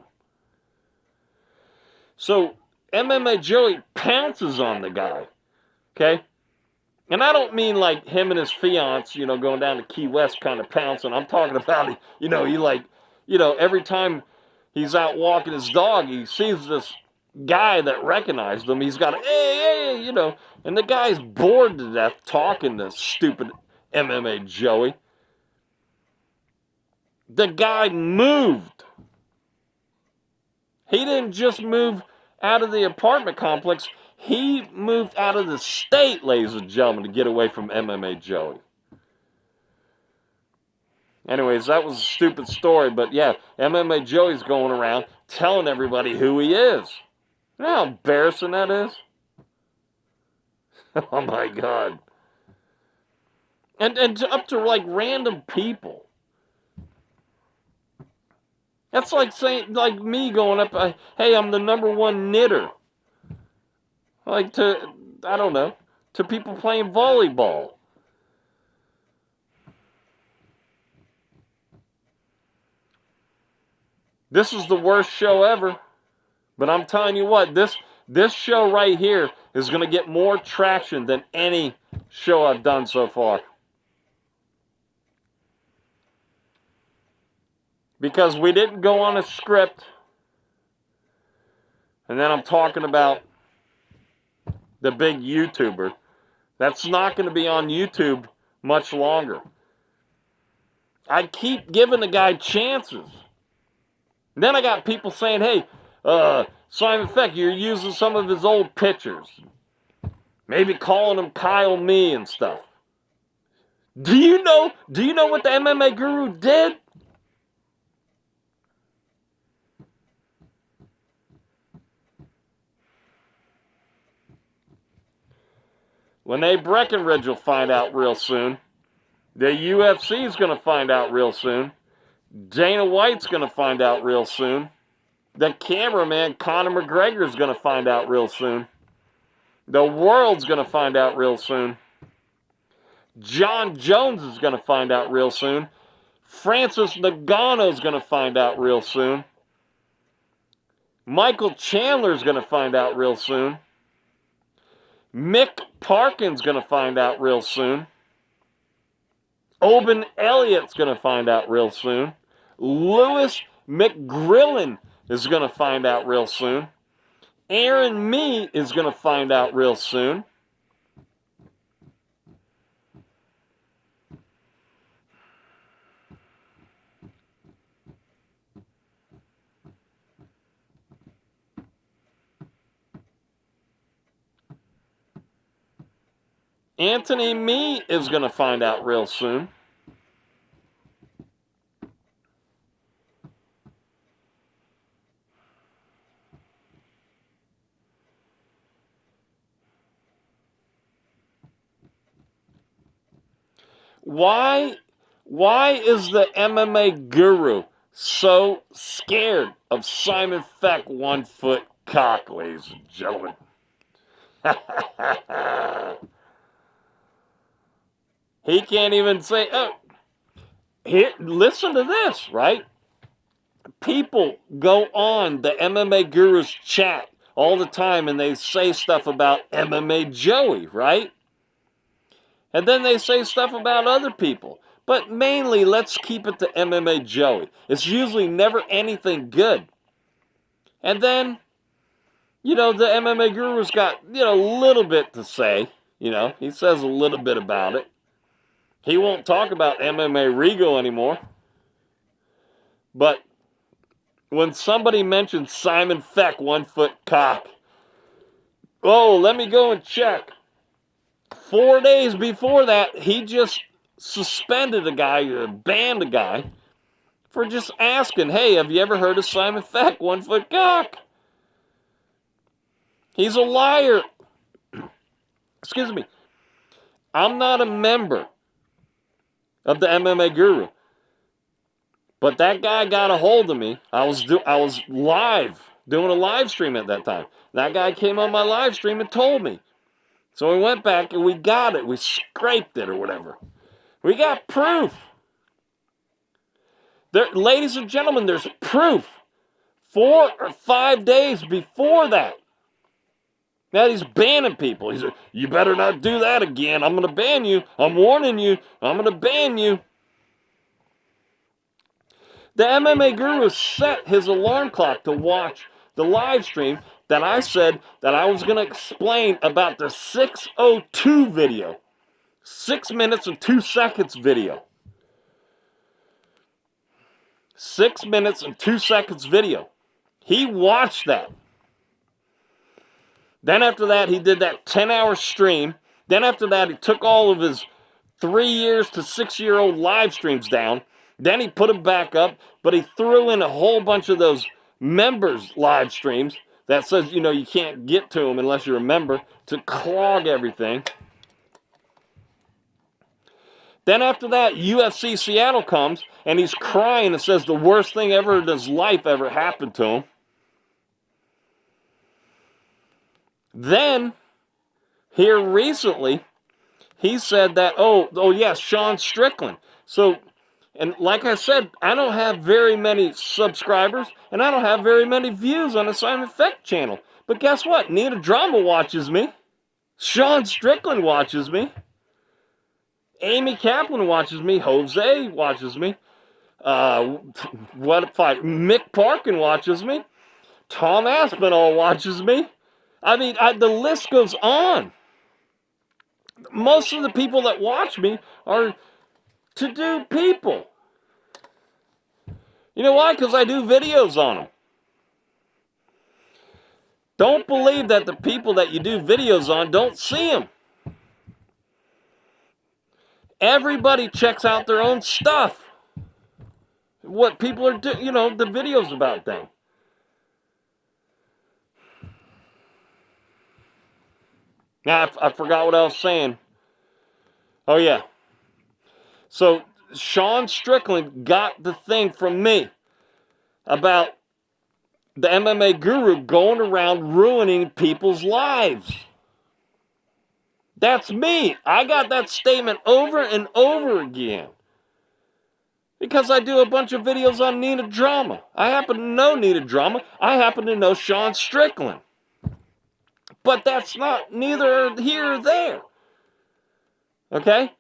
So, MMA Joey pounces on the guy, okay? And I don't mean like him and his fiance, going down to Key West kind of pouncing. I'm talking about, every time he's out walking his dog, he sees this guy that recognized him. He's got a, hey, and the guy's bored to death talking to stupid MMA Joey. The guy moved. He didn't just move out of the apartment complex. He moved out of the state, ladies and gentlemen, to get away from MMA Joey. Anyways, that was a stupid story, but yeah, MMA Joey's going around telling everybody who he is. You know how embarrassing that is? Oh my God. And up to like random people. That's like saying, like me going up, hey, I'm the #1 knitter. Like to people playing volleyball. This is the worst show ever. But I'm telling you what, this show right here is going to get more traction than any show I've done so far. Because we didn't go on a script. And then I'm talking about the big YouTuber. That's not going to be on YouTube much longer. I keep giving the guy chances. And then I got people saying, hey, Simon Feck, you're using some of his old pictures. Maybe calling him Kyle Me and stuff. Do you know what the MMA Guru did? Lenee Breckenridge will find out real soon. The UFC is going to find out real soon. Dana White's going to find out real soon. The cameraman, Conor McGregor, is going to find out real soon. The world's going to find out real soon. Jon Jones is going to find out real soon. Francis Ngannou is going to find out real soon. Michael Chandler is going to find out real soon. Mick Parkin's going to find out real soon. Oban Elliott's going to find out real soon. Lewis McGrillen is going to find out real soon. Aaron Me is going to find out real soon. Anthony Me is going to find out real soon. Why is the MMA Guru so scared of Simon Feck 1 foot cock, ladies and gentlemen? He can't even say, oh, here, listen to this, right? People go on the MMA Guru's chat all the time and they say stuff about MMA JOEY, right? And then they say stuff about other people. But mainly, let's keep it to MMA JOEY. It's usually never anything good. And then, the MMA Guru's got, a little bit to say. He says a little bit about it. He won't talk about MMA Rigo anymore. But when somebody mentions Simon Feck 1 foot cock, oh, let me go and check. 4 days before that, he just suspended a guy, or banned a guy, for just asking, hey, have you ever heard of Simon Feck 1 foot cock? He's a liar. Excuse me. I'm not a member of the MMA Guru. But that guy got a hold of me. I was live, doing a live stream at that time. That guy came on my live stream and told me. So we went back and we got it. We scraped it or whatever. We got proof. Ladies and gentlemen, there's proof. 4 or 5 days before that. Now he's banning people. He's like, you better not do that again. I'm going to ban you. I'm warning you. I'm going to ban you. The MMA Guru set his alarm clock to watch the live stream that I said that I was going to explain about the 6:02 video. 6 minutes and 2 seconds video. 6 minutes and 2 seconds video. He watched that. Then after that, he did that 10-hour stream. Then after that, he took all of his 3 years to 6-year-old live streams down. Then he put them back up, but he threw in a whole bunch of those members live streams that says, you can't get to them unless you're a member, to clog everything. Then after that, UFC Seattle comes, and he's crying and says the worst thing ever in his life ever happened to him. Then, here recently, he said that, oh yes, Sean Strickland. So, and like I said, I don't have very many subscribers, and I don't have very many views on the Simon Feck channel. But guess what? Nina Drama watches me. Sean Strickland watches me. Amy Kaplan watches me. Jose watches me. Mick Parkin watches me. Tom Aspinall watches me. I mean, the list goes on. Most of the people that watch me are to-do people. You know why? Because I do videos on them. Don't believe that the people that you do videos on don't see them. Everybody checks out their own stuff. What people are doing, you know, the videos about them. Now, I forgot what I was saying. Oh, yeah. So, Sean Strickland got the thing from me about the MMA guru going around ruining people's lives. That's me. I got that statement over and over again. Because I do a bunch of videos on Nina Drama. I happen to know Nina Drama. I happen to know Sean Strickland. But that's not neither here or there. Okay?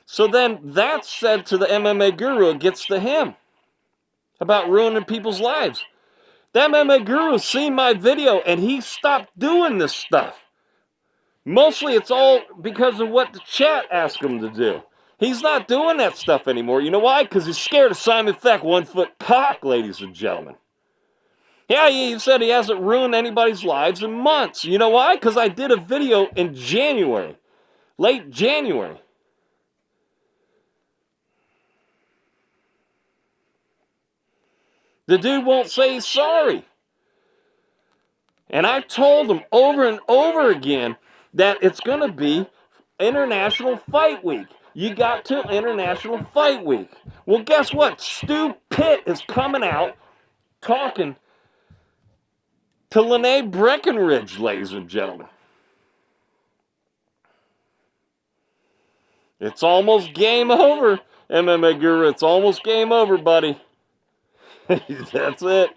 So then that's said to the MMA guru, it gets to him. About ruining people's lives. The MMA guru seen my video and he stopped doing this stuff. Mostly it's all because of what the chat asked him to do. He's not doing that stuff anymore. You know why? Because he's scared of Simon Feck, 1 foot cock, ladies and gentlemen. Yeah, he said he hasn't ruined anybody's lives in months. You know why? Because I did a video in January. Late January. The dude won't say he's sorry. And I told him over and over again that it's going to be International Fight Week. You got to International Fight Week. Well, guess what? Stu Pitt is coming out talking to Lenee Breckenridge, ladies and gentlemen. It's almost game over, MMA Guru. It's almost game over, buddy. That's it.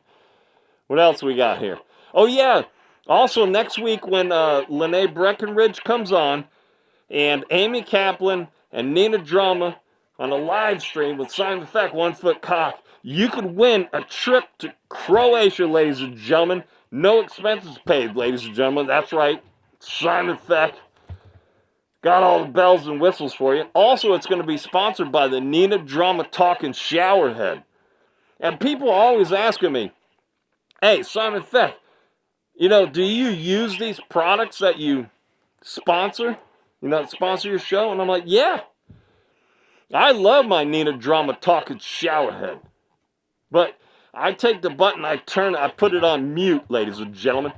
What else we got here? Oh, yeah. Also, next week when Lenee Breckenridge comes on, and Amy Kaplan and Nina Drama on a live stream with Simon Feck, 1 foot cock, you could win a trip to Croatia, ladies and gentlemen. No expenses paid, ladies and gentlemen. That's right. Simon Feck got all the bells and whistles for you. Also, it's going to be sponsored by the Nina Drama Talking Showerhead. And people are always asking me, hey, Simon Feck, you know, do you use these products that you sponsor? You know, sponsor your show? And I'm like, yeah. I love my Nina Drama Talking Showerhead. But I take the button, I turn it, I put it on mute, ladies and gentlemen.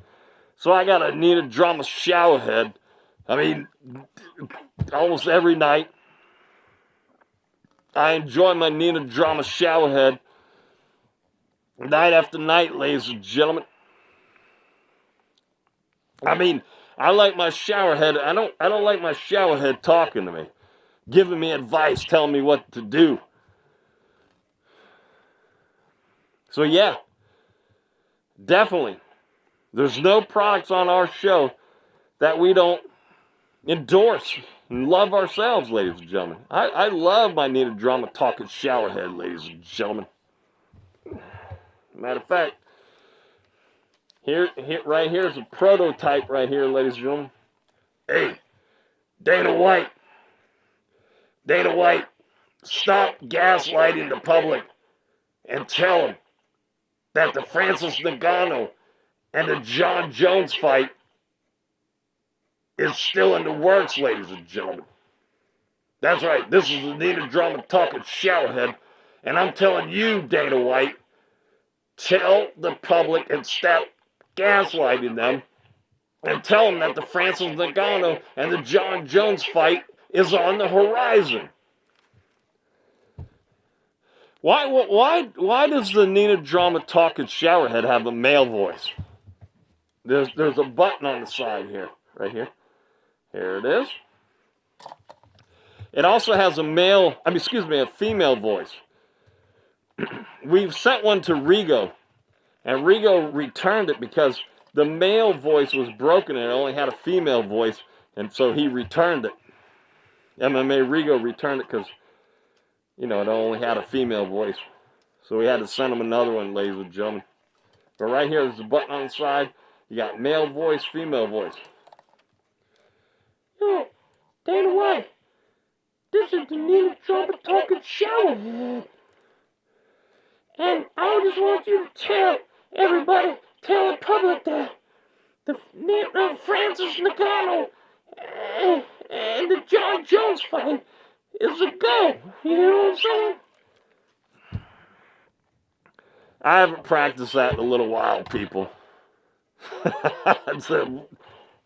So I got a Nina Drama Showerhead. I mean, almost every night. I enjoy my Nina Drama Showerhead. Night after night, ladies and gentlemen. I mean, I like my showerhead. I don't like my showerhead talking to me, giving me advice, telling me what to do. So yeah, definitely. There's no products on our show that we don't endorse and love ourselves, ladies and gentlemen. I love my Nina Drama Talking Showerhead, ladies and gentlemen. Matter of fact, right here is a prototype right here, ladies and gentlemen. Hey, Dana White, stop gaslighting the public and tell them that the Francis Ngannou and the Jon Jones fight is still in the works, ladies and gentlemen. That's right, this is the Nina Drama Talking Showerhead, and I'm telling you, Dana White, tell the public and stop gaslighting them and tell them that the Francis Ngannou and the Jon Jones fight is on the horizon. Why does the Nina Drama Talking Showerhead have a male voice? There's a button on the side here, right here. Here it is. It also has a female voice. We've sent one to Rigo, and Rigo returned it because the male voice was broken and it only had a female voice, and so he returned it. MMA Rigo returned it because, you know, it only had a female voice. So we had to send him another one, ladies and gentlemen. But right here, there's a button on the side. You got male voice, female voice. Yo, Dana White, this is the Nina Drama Talking Showerhead. And I just want you to tell everybody, tell the public that the Francis Ngannou and the Jon Jones fight is a go. You know what I'm saying? I haven't practiced that in a little while, people.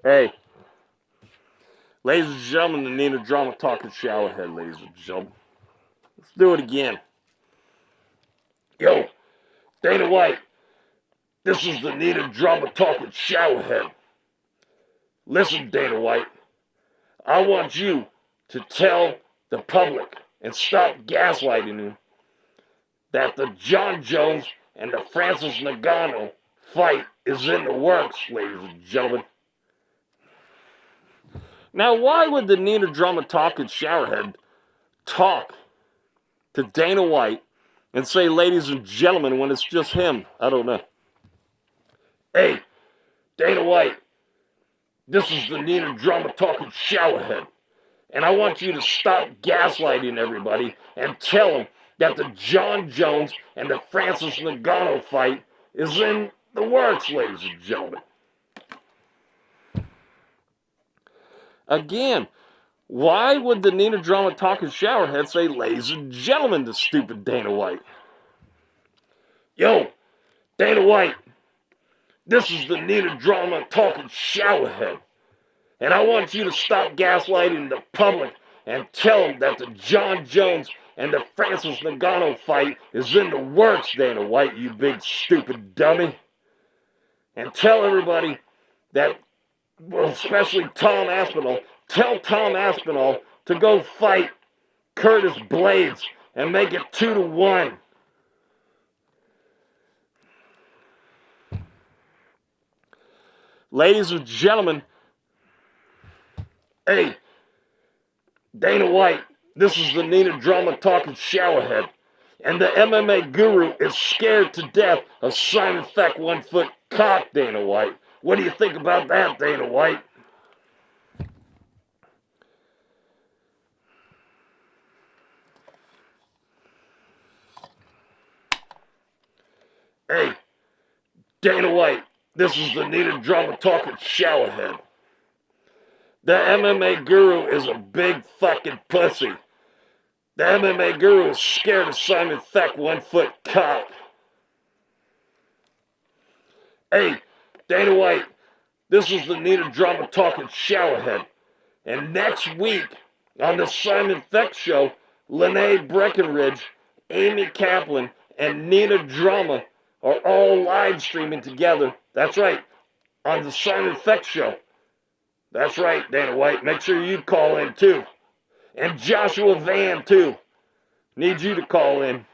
Hey, ladies and gentlemen, the Need a Drama Talking Showerhead, ladies and gentlemen. Let's do it again. Yo, Dana White, this is the Need a Drama Talking Showerhead. Listen, Dana White, I want you to tell the public and stop gaslighting them that the Jon Jones and the Francis Ngannou fight is in the works, ladies and gentlemen. Now, why would the Need a Drama Talking Showerhead talk to Dana White and say, ladies and gentlemen, when it's just him? I don't know. Hey, Dana White, this is the Need a Drama Talking Showerhead. And I want you to stop gaslighting everybody and tell them that the Jon Jones and the Francis Ngannou fight is in the works, ladies and gentlemen. Again, why would the Need a Drama Talking Showerhead say, ladies and gentlemen, to stupid Dana White? Yo, Dana White, this is the Need a Drama Talking Showerhead. And I want you to stop gaslighting the public and tell them that the Jon Jones and the Francis Ngannou fight is in the works, Dana White, you big stupid dummy. And tell everybody that, well, especially Tom Aspinall, tell Tom Aspinall to go fight Curtis Blaydes and make it 2-1. Ladies and gentlemen, hey, Dana White, this is the Need a Drama Talking Showerhead. And the MMA guru is scared to death of Simon Feck 1-foot cock, Dana White. What do you think about that, Dana White? Hey, Dana White, this is the Need a Drama Talking Showerhead. The MMA guru is a big fucking pussy. The MMA guru is scared of Simon Feck 1-foot cock. Hey, Dana White, this is the Need a Drama Talking Showerhead. And next week on the Simon Feck Show, Lenee Breckenridge, Amy Kaplan, and Nina Drama are all live streaming together. That's right, on the Simon Feck Show. That's right, Dana White. Make sure you call in too. And Joshua Van too. Need you to call in.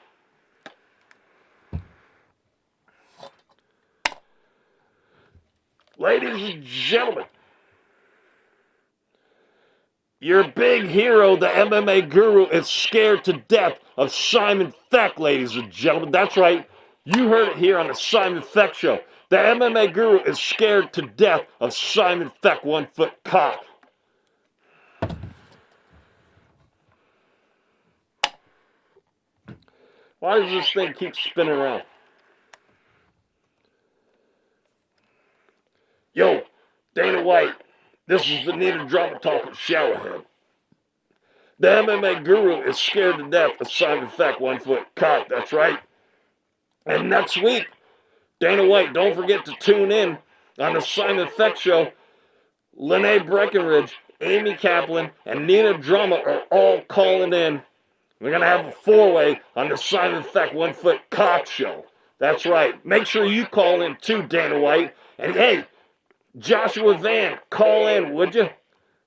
Ladies and gentlemen, your big hero, the MMA guru, is scared to death of Simon Feck, ladies and gentlemen. That's right. You heard it here on the Simon Feck Show. The MMA guru is scared to death of Simon Feck 1-foot cock. Why does this thing keep spinning around? Yo, Dana White, this is the Need a Drama Talking Showerhead. The MMA guru is scared to death of Simon Feck 1-foot cock. That's right. And next week, Dana White, don't forget to tune in on the Simon Feck Show. Lenee Breckenridge, Amy Kaplan, and Nina Drama are all calling in. We're going to have a four-way on the Simon Feck 1-foot cock show. That's right. Make sure you call in too, Dana White. And hey, Joshua Van, call in, would you?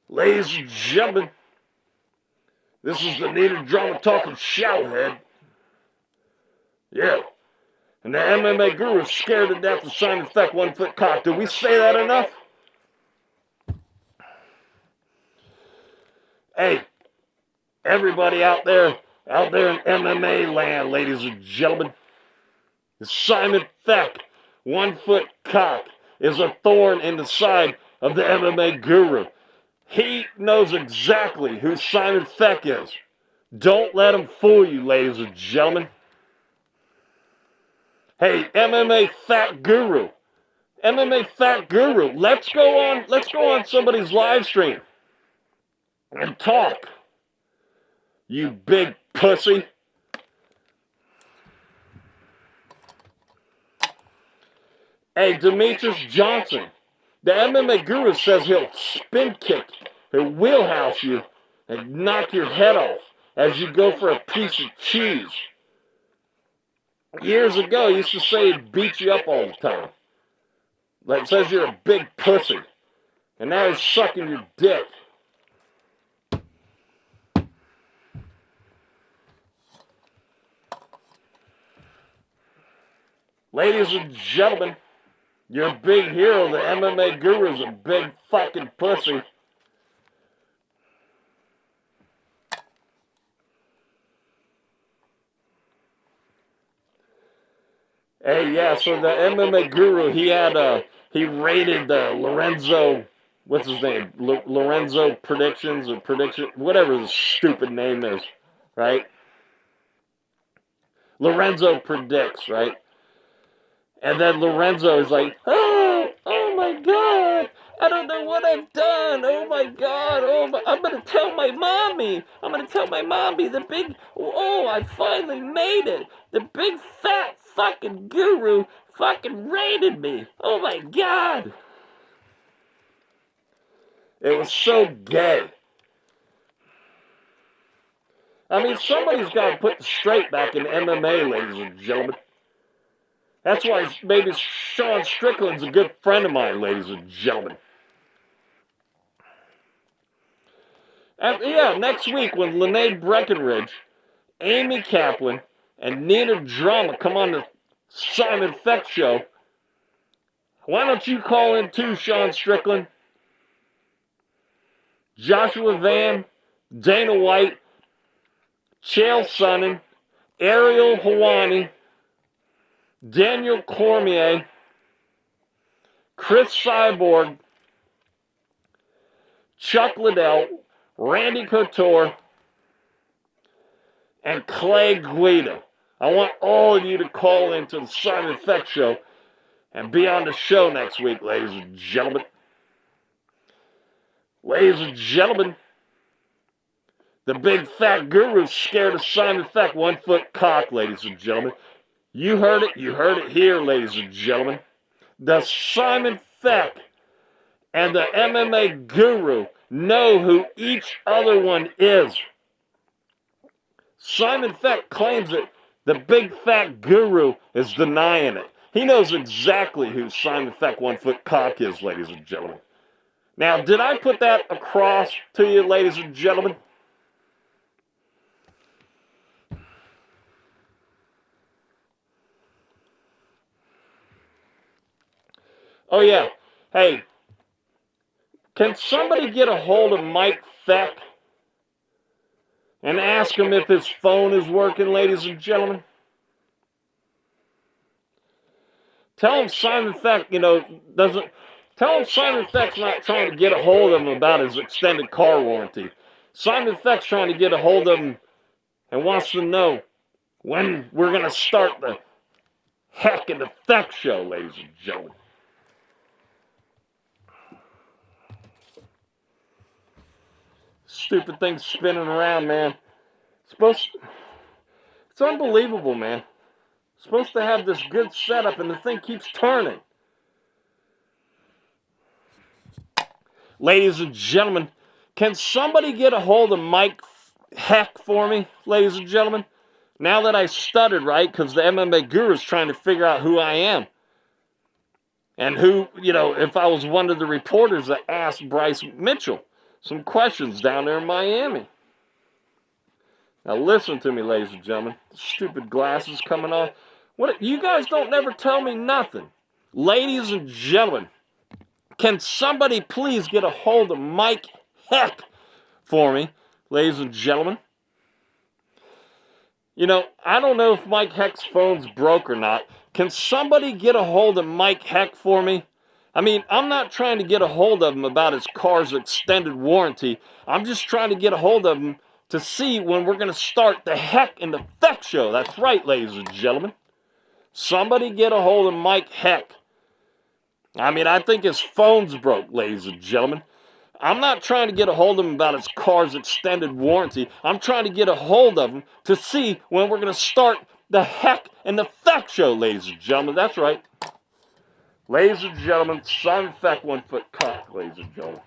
Ladies and gentlemen, this is the Need a Drama Talking Showerhead. Yeah. And the MMA guru is scared to death of Simon Feck 1-foot cock. Did we say that enough? Hey, everybody out there in MMA land, ladies and gentlemen, Simon Feck 1-foot cock is a thorn in the side of the MMA guru. He knows exactly who Simon Feck is. Don't let him fool you, ladies and gentlemen. Hey, MMA Fat Guru, MMA Fat Guru, let's go on somebody's live stream and talk. You big pussy. Hey, Demetrius Johnson, the MMA Guru says he'll spin kick, he'll wheelhouse you, and knock your head off as you go for a piece of cheese. Years ago, he used to say he'd beat you up all the time. Like, says you're a big pussy. And now he's sucking your dick. Ladies and gentlemen, your big hero, the MMA Guru, is a big fucking pussy. Hey, yeah, so the MMA Guru, he rated Lorenzo, what's his name? Lorenzo Predictions or Prediction, whatever his stupid name is, right? Lorenzo Predicts, right? And then Lorenzo is like, oh my God, I don't know what I've done. Oh my God, I'm going to tell my mommy. I finally made it. The big fat fucking guru fucking raided me. Oh my God. It was so gay. I mean, somebody's got to put the straight back in MMA, ladies and gentlemen. That's why maybe Sean Strickland's a good friend of mine, ladies and gentlemen. And yeah, next week when Lenee Breckenridge, Amy Kaplan, and Nina Drama come on the Simon Feck show, why don't you call in too, Sean Strickland? Joshua Van, Dana White, Chael Sonnen, Ariel Helwani, Daniel Cormier, Chris Cyborg, Chuck Liddell, Randy Couture, and Clay Guida. I want all of you to call into the Simon Feck show and be on the show next week, ladies and gentlemen. Ladies and gentlemen, the big fat guru's scared of Simon Feck, 1 foot cock, ladies and gentlemen. You heard it here, ladies and gentlemen. The Simon Feck and the MMA Guru know who each other one is. Simon Feck claims that the big fat guru is denying it. He knows exactly who Simon Feck 1 foot cock is, ladies and gentlemen. Now, did I put that across to you, ladies and gentlemen? Oh, yeah. Hey, can somebody get a hold of Mike Feck and ask him if his phone is working, ladies and gentlemen? Tell him Simon Feck, tell him Simon Feck's not trying to get a hold of him about his extended car warranty. Simon Feck's trying to get a hold of him and wants to know when we're going to start the FECKING the FECK show, ladies and gentlemen. Stupid thing spinning around, man. It's unbelievable, man. Supposed to have this good setup and the thing keeps turning. Ladies and gentlemen, can somebody get a hold of Mike Heck for me, ladies and gentlemen? Now that I stuttered, right, because the MMA Guru is trying to figure out who I am. And who, if I was one of the reporters that asked Bryce Mitchell some questions down there in Miami. Now listen to me, ladies and gentlemen. Stupid glasses coming off. What? You guys don't never tell me nothing. Ladies and gentlemen, can somebody please get a hold of Mike Heck for me, ladies and gentlemen? I don't know if Mike Heck's phone's broke or not. Can somebody get a hold of Mike Heck for me? I mean, I'm not trying to get a hold of him about his car's extended warranty. I'm just trying to get a hold of him to see when we're going to start the FECKING the FECK show. That's right, ladies and gentlemen. Somebody get a hold of Mike Heck I mean, I think his phone's broke, ladies and gentlemen. I'm not trying to get a hold of him about his car's extended warranty. I'm trying to get a hold of him to see when we're going to start the Heck and the Feck show, ladies and gentlemen. That's right. Ladies and gentlemen, Simon Feck, 1 foot cock, ladies and gentlemen.